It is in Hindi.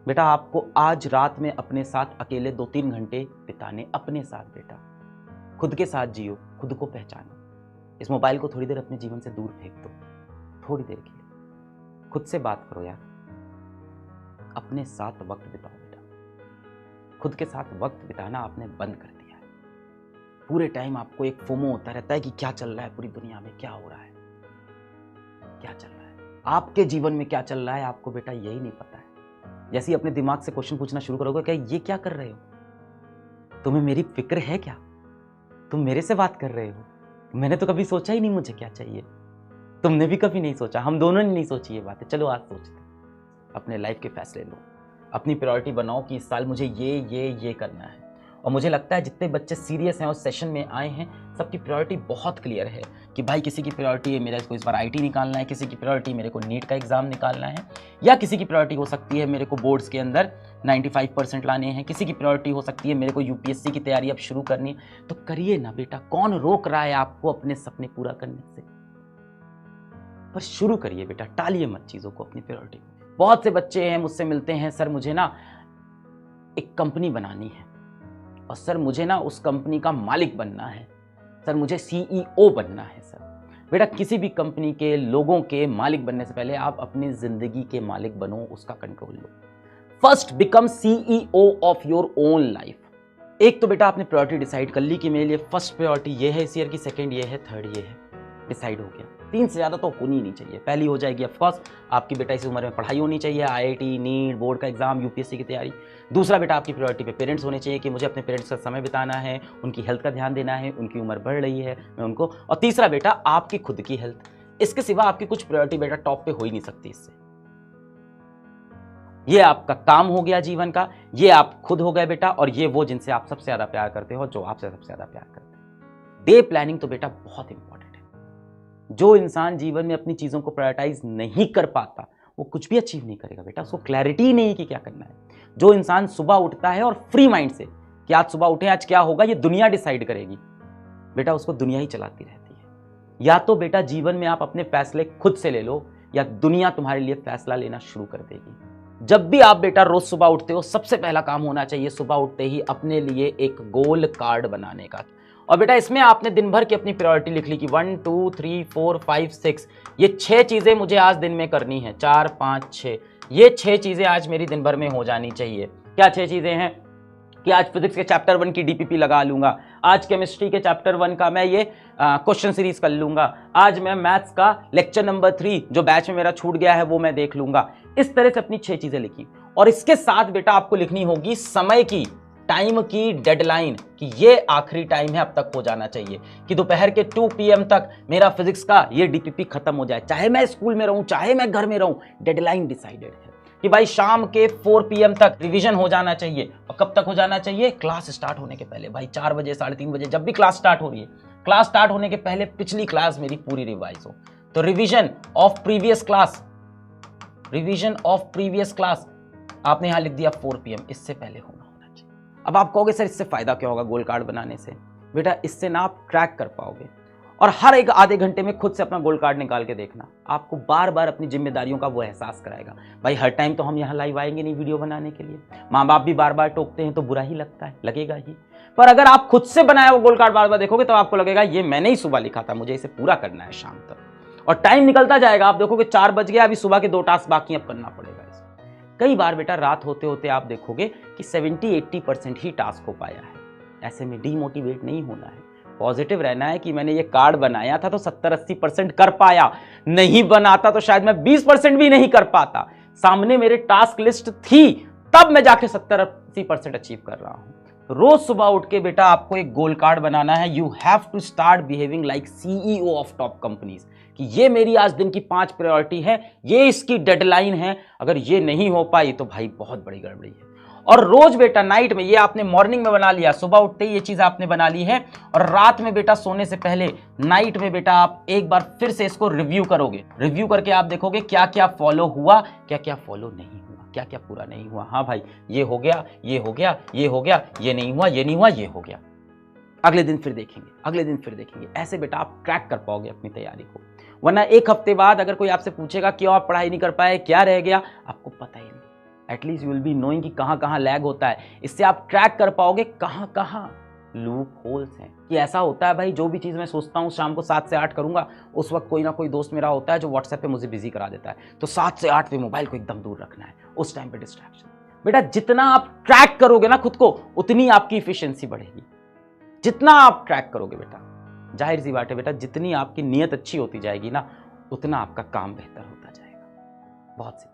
बेटा आपको आज रात में अपने साथ अकेले 2-3 घंटे बिताने, अपने साथ बेटा। खुद के साथ जियो, खुद को पहचानो। इस मोबाइल को थोड़ी देर अपने जीवन से दूर फेंक दो, थोड़ी देर के लिए खुद से बात करो यार। अपने साथ वक्त बिताओ बेटा। खुद के साथ वक्त बिताना आपने बंद कर दिया है। पूरे टाइम आपको एक फोमो होता रहता है कि क्या चल रहा है पूरी दुनिया में, क्या हो रहा है, क्या चल रहा है, आपके जीवन में क्या चल रहा है, आपको बेटा यही नहीं पता है। जैसे ही अपने दिमाग से क्वेश्चन पूछना शुरू करोगे, क्या ये क्या कर रहे हो, तुम्हें मेरी फिक्र है क्या, तुम मेरे से बात कर रहे हो, मैंने तो कभी सोचा ही नहीं मुझे क्या चाहिए, तुमने भी कभी नहीं सोचा, हम दोनों ने नहीं सोची ये बातें। चलो आज सोचते, अपने लाइफ के फैसले लो, अपनी प्रायोरिटी बनाओ कि इस साल मुझे ये करना है। और मुझे लगता है जितने बच्चे सीरियस हैं और सेशन में आए हैं, सबकी प्रायोरिटी बहुत क्लियर है कि भाई किसी की प्रायोरिटी है मेरे को इस बार आईटी निकालना है, किसी की प्रायोरिटी मेरे को नीट का एग्जाम निकालना है, या किसी की प्रायोरिटी हो सकती है मेरे को बोर्ड्स के अंदर 95% लाने हैं, किसी की प्रायोरिटी हो सकती है मेरे को यूपीएससी की तैयारी अब शुरू करनी है। तो करिए ना बेटा, कौन रोक रहा है आपको अपने सपने पूरा करने से, पर शुरू करिए बेटा, टालिए मत चीज़ों को, अपनी प्रायोरिटी। बहुत से बच्चे हैं मुझसे मिलते हैं, सर मुझे ना एक कंपनी बनानी है, और सर मुझे ना उस कंपनी का मालिक बनना है, सर मुझे सीईओ बनना है। सर बेटा किसी भी कंपनी के लोगों के मालिक बनने से पहले आप अपनी जिंदगी के मालिक बनो, उसका control low. First become CEO of your own life. एक तो बेटा आपने प्रायोरिटी डिसाइड कर ली कि मेरे लिए फर्स्ट प्रायोरिटी ये है इस ईयर की, सेकंड ये है, थर्ड ये है, डिसाइड हो गया। 3 से ज़्यादा तो होनी नहीं चाहिए। पहली हो जाएगी ऑफकोर्स आपकी बेटा इस उम्र में पढ़ाई होनी चाहिए, आईआईटी, नीट, बोर्ड का एग्जाम, यूपीएससी की तैयारी। दूसरा बेटा आपकी प्रायोरिटी पे पेरेंट्स होने चाहिए कि मुझे अपने पेरेंट्स का समय बिताना है, उनकी हेल्थ का ध्यान देना है, उनकी उम्र बढ़ रही है मैं उनको। और तीसरा बेटा आपकी खुद की हेल्थ। इसके सिवा आपकी कुछ प्रायोरिटी बेटा टॉप पे हो ही नहीं सकती। इससे ये आपका काम हो गया जीवन का, ये आप खुद हो गए बेटा, और ये वो जिनसे आप सबसे ज्यादा प्यार करते हो, जो आपसे सबसे ज्यादा प्यार करते हैं। डे प्लानिंग तो बेटा बहुत इंपॉर्टेंट है। जो इंसान जीवन में अपनी चीजों को प्रायोरिटाइज नहीं कर पाता वो कुछ भी अचीव नहीं करेगा बेटा, उसको क्लैरिटी ही नहीं है कि क्या करना है। जो इंसान सुबह उठता है और फ्री माइंड से कि आज सुबह उठे आज क्या होगा ये दुनिया डिसाइड करेगी, बेटा उसको दुनिया ही चलाती रहती है। या तो बेटा जीवन में आप अपने फैसले खुद से ले लो, या दुनिया तुम्हारे लिए फैसला लेना शुरू कर देगी। जब भी आप बेटा रोज सुबह उठते हो, सबसे पहला काम होना चाहिए सुबह उठते ही अपने लिए एक गोल कार्ड बनाने का। और बेटा इसमें आपने दिन भर की अपनी प्रायोरिटी लिख ली कि 1 2 3 4 5 6, ये 6 चीजें मुझे आज दिन में करनी है, 4 5 6, ये 6 चीजें आज मेरी दिन भर में हो जानी चाहिए। क्या 6 चीजें हैं कि आज फिजिक्स के चैप्टर 1 की डीपीपी लगा लूंगा, आज केमिस्ट्री के चैप्टर 1 का मैं ये क्वेश्चन सीरीज कर लूंगा, आज मैं मैथ्स का लेक्चर नंबर 3 जो बैच में मेरा छूट गया है वो मैं देख लूंगा। इस तरह से अपनी 6 चीजें लिखी। और इसके साथ बेटा आपको लिखनी होगी समय की, टाइम की डेडलाइन, कि ये आखिरी टाइम है, अब तक हो जाना चाहिए कि दोपहर के 2 PM तक मेरा फिजिक्स का ये डीपीपी खत्म हो जाए, चाहे मैं स्कूल में रहूं चाहे मैं घर में रहूं। डेडलाइन डिसाइडेड है कि भाई शाम के 4 PM तक रिवीजन हो जाना चाहिए। और कब तक हो जाना चाहिए? क्लास स्टार्ट होने के पहले। भाई 4 बजे 3:30 बजे जब भी क्लास स्टार्ट हो रही है, क्लास स्टार्ट होने के पहले पिछली क्लास मेरी पूरी रिवाइज हो। तो revision of previous class, revision of previous class आपने यहां लिख दिया 4 PM, इससे पहले होना चाहिए। अब आप कहोगे सर इससे फायदा क्या होगा गोल कार्ड बनाने से? बेटा इससे ना आप ट्रैक कर पाओगे, और हर एक आधे घंटे में खुद से अपना गोल कार्ड निकाल के देखना, आपको बार बार अपनी जिम्मेदारियों का वो एहसास कराएगा। भाई हर टाइम तो हम यहाँ लाइव आएंगे नहीं वीडियो बनाने के लिए, माँ बाप भी बार बार टोकते हैं तो बुरा ही लगता है, लगेगा ही। पर अगर आप खुद से बनाया वो गोल कार्ड बार बार देखोगे तो आपको लगेगा ये मैंने ही सुबह लिखा था, मुझे इसे पूरा करना है शाम तक। और टाइम निकलता जाएगा, आप देखोगे 4 बज गया, अभी सुबह के 2 टास्क बाकी अब करना पड़ेगा। कई बार बेटा रात होते होते आप देखोगे कि 70-80% ही टास्क हो पाया है। ऐसे में डीमोटिवेट नहीं होना है, पॉजिटिव रहना है कि मैंने ये कार्ड बनाया था तो 70-80% कर पाया, नहीं बनाता तो शायद मैं 20% भी नहीं कर पाता। सामने मेरे टास्क लिस्ट थी तब मैं जाके 70-80% अचीव कर रहा हूं। रोज सुबह उठ के बेटा आपको एक गोल कार्ड बनाना है। You have to start behaving like CEO of top companies, कि ये मेरी आज दिन की 5 प्रायोरिटी है, ये इसकी डेडलाइन है, अगर ये नहीं हो पाई तो भाई बहुत बड़ी गड़बड़ी है। और रोज बेटा नाइट में, ये आपने मॉर्निंग में बना लिया, सुबह उठते ही ये चीज आपने बना ली है, और रात में बेटा सोने से पहले नाइट में बेटा आप एक बार फिर से इसको रिव्यू करोगे। रिव्यू करके आप देखोगे क्या क्या फॉलो हुआ, क्या क्या फॉलो नहीं हुआ, क्या क्या पूरा नहीं हुआ। हाँ भाई ये हो गया, ये हो गया, ये हो गया, ये नहीं हुआ, ये नहीं हुआ, ये हो गया। अगले दिन फिर देखेंगे, अगले दिन फिर देखेंगे। ऐसे बेटा आप ट्रैक कर पाओगे अपनी तैयारी को। वरना एक हफ्ते बाद अगर कोई आपसे पूछेगा क्यों आप पढ़ाई नहीं कर पाए, क्या रह गया, आपको पता ही नहीं। At least you will be knowing कि कहाँ कहाँ लैग होता है। इससे आप ट्रैक कर पाओगे कहाँ कहाँ लूप होल्स हैं। कि ऐसा होता है भाई, जो भी चीज़ मैं सोचता हूँ शाम को 7 से 8 करूँगा, उस वक्त कोई ना कोई दोस्त मेरा होता है जो व्हाट्सएप पे मुझे बिजी करा देता है। तो 7 से 8 पे मोबाइल को एकदम दूर रखना है, उस टाइम पे डिस्ट्रैक्शन। बेटा जितना आप ट्रैक करोगे ना खुद को, उतनी आपकी इफिशियंसी बढ़ेगी। जितना आप ट्रैक करोगे बेटा, जाहिर सी बात है बेटा, जितनी आपकी नीयत अच्छी होती जाएगी ना, उतना आपका काम बेहतर होता जाएगा। बहुत सी